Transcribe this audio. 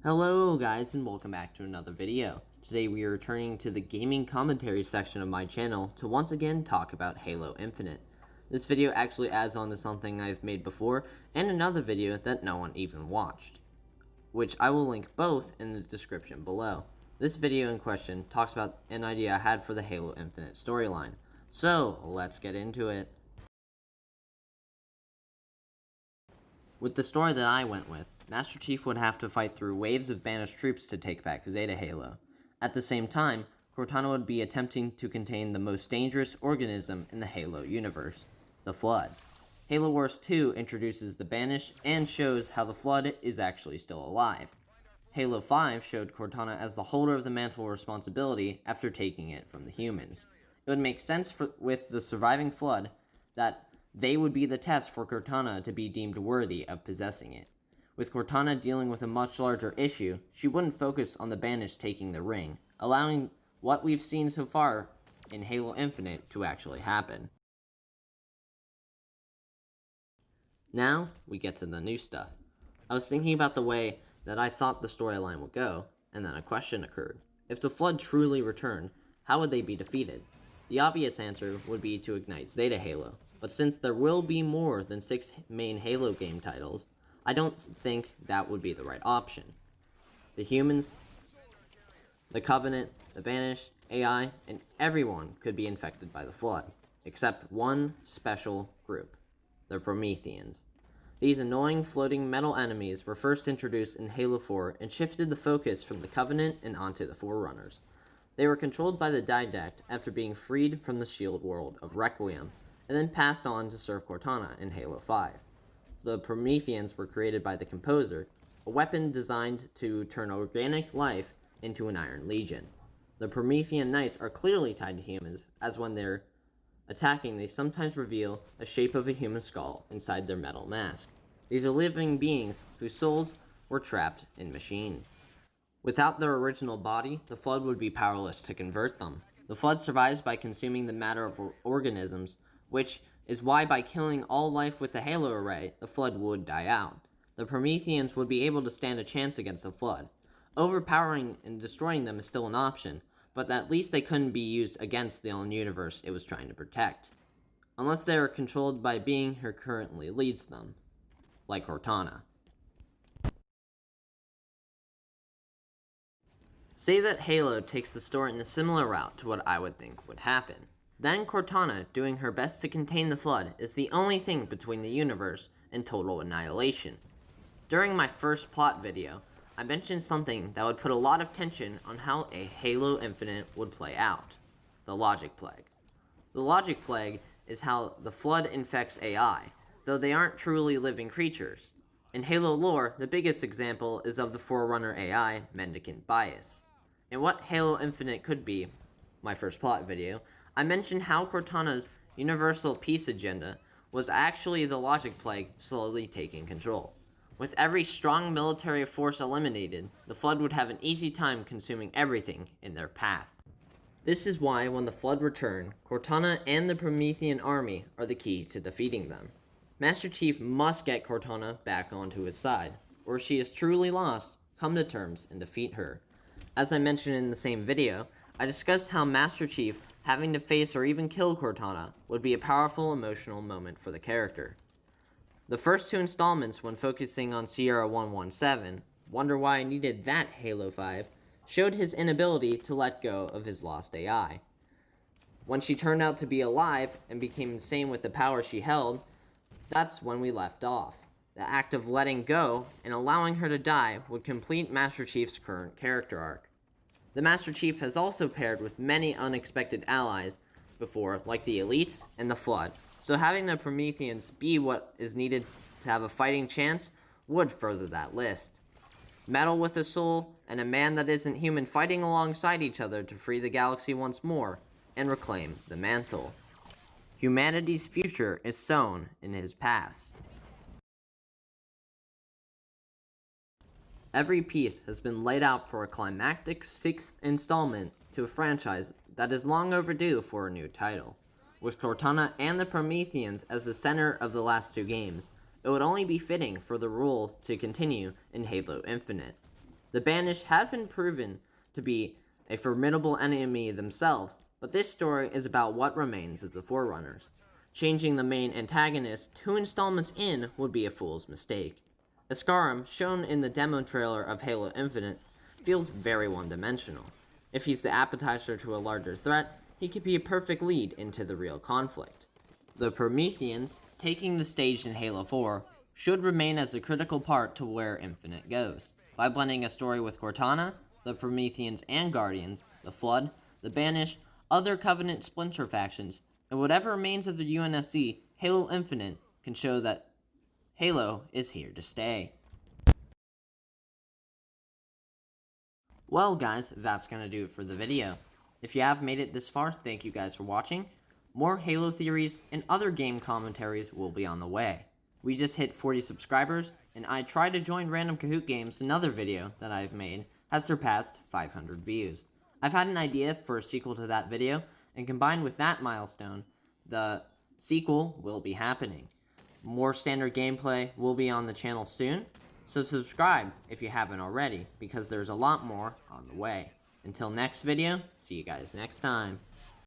Hello guys and welcome back to another video. Today we are returning to the gaming commentary section of my channel to once again talk about Halo Infinite. This video actually adds on to something I've made before and another video that no one even watched, which I will link both in the description below. This video in question talks about an idea I had for the Halo Infinite storyline. So let's get into it. With the story that I went with, Master Chief would have to fight through waves of banished troops to take back Zeta Halo. At the same time, Cortana would be attempting to contain the most dangerous organism in the Halo universe, the Flood. Halo Wars 2 introduces the Banished and shows how the Flood is actually still alive. Halo 5 showed Cortana as the holder of the mantle responsibility after taking it from the humans. It would make sense with the surviving Flood that they would be the test for Cortana to be deemed worthy of possessing it. With Cortana dealing with a much larger issue, she wouldn't focus on the Banished taking the ring, allowing what we've seen so far in Halo Infinite to actually happen. Now, we get to the new stuff. I was thinking about the way that I thought the storyline would go, and then a question occurred. If the Flood truly returned, how would they be defeated? The obvious answer would be to ignite Zeta Halo, but since there will be more than 6 main Halo game titles, I don't think that would be the right option. The humans, the Covenant, the Banished, AI, and everyone could be infected by the Flood, except one special group, the Prometheans. These annoying floating metal enemies were first introduced in Halo 4 and shifted the focus from the Covenant and onto the Forerunners. They were controlled by the Didact after being freed from the shield world of Requiem, and then passed on to serve Cortana in Halo 5. The Prometheans were created by the Composer, a weapon designed to turn organic life into an Iron Legion. The Promethean Knights are clearly tied to humans, as when they're attacking they sometimes reveal a shape of a human skull inside their metal mask. These are living beings whose souls were trapped in machines. Without their original body, the Flood would be powerless to convert them. The Flood survives by consuming the matter of organisms, which is why by killing all life with the Halo array, the Flood would die out. The Prometheans would be able to stand a chance against the Flood. Overpowering and destroying them is still an option, but at least they couldn't be used against the own universe it was trying to protect. Unless they are controlled by a being who currently leads them, like Cortana. Say that Halo takes the story in a similar route to what I would think would happen. Then Cortana, doing her best to contain the Flood, is the only thing between the universe and total annihilation. During my first plot video, I mentioned something that would put a lot of tension on how a Halo Infinite would play out: the Logic Plague. The Logic Plague is how the Flood infects AI, though they aren't truly living creatures. In Halo lore, the biggest example is of the Forerunner AI, Mendicant Bias. In what Halo Infinite could be, my first plot video, I mentioned how Cortana's universal peace agenda was actually the Logic Plague slowly taking control. With every strong military force eliminated, the Flood would have an easy time consuming everything in their path. This is why when the Flood return, Cortana and the Promethean army are the key to defeating them. Master Chief must get Cortana back onto his side, or she is truly lost, come to terms and defeat her. As I mentioned in the same video, I discussed how Master Chief having to face or even kill Cortana would be a powerful emotional moment for the character. The first 2 installments, when focusing on Sierra 117, Wonder Why I Needed That Halo 5, showed his inability to let go of his lost AI. When she turned out to be alive and became insane with the power she held, that's when we left off. The act of letting go and allowing her to die would complete Master Chief's current character arc. The Master Chief has also paired with many unexpected allies before, like the Elites and the Flood, so having the Prometheans be what is needed to have a fighting chance would further that list. Metal with a soul and a man that isn't human fighting alongside each other to free the galaxy once more and reclaim the mantle. Humanity's future is sown in his past. Every piece has been laid out for a climactic 6th installment to a franchise that is long overdue for a new title. With Cortana and the Prometheans as the center of the last 2 games, it would only be fitting for the role to continue in Halo Infinite. The Banished have been proven to be a formidable enemy themselves, but this story is about what remains of the Forerunners. Changing the main antagonist 2 installments in would be a fool's mistake. Iskarum, shown in the demo trailer of Halo Infinite, feels very one-dimensional. If he's the appetizer to a larger threat, he could be a perfect lead into the real conflict. The Prometheans, taking the stage in Halo 4, should remain as a critical part to where Infinite goes. By blending a story with Cortana, the Prometheans and Guardians, the Flood, the Banished, other Covenant splinter factions, and whatever remains of the UNSC, Halo Infinite can show that Halo is here to stay. Well guys, that's gonna do it for the video. If you have made it this far, thank you guys for watching. More Halo theories and other game commentaries will be on the way. We just hit 40 subscribers, and I Try to Join Random Kahoot Games, another video that I've made, has surpassed 500 views. I've had an idea for a sequel to that video, and combined with that milestone, the sequel will be happening. More standard gameplay will be on the channel soon, so subscribe if you haven't already, because there's a lot more on the way. Until next video, see you guys next time.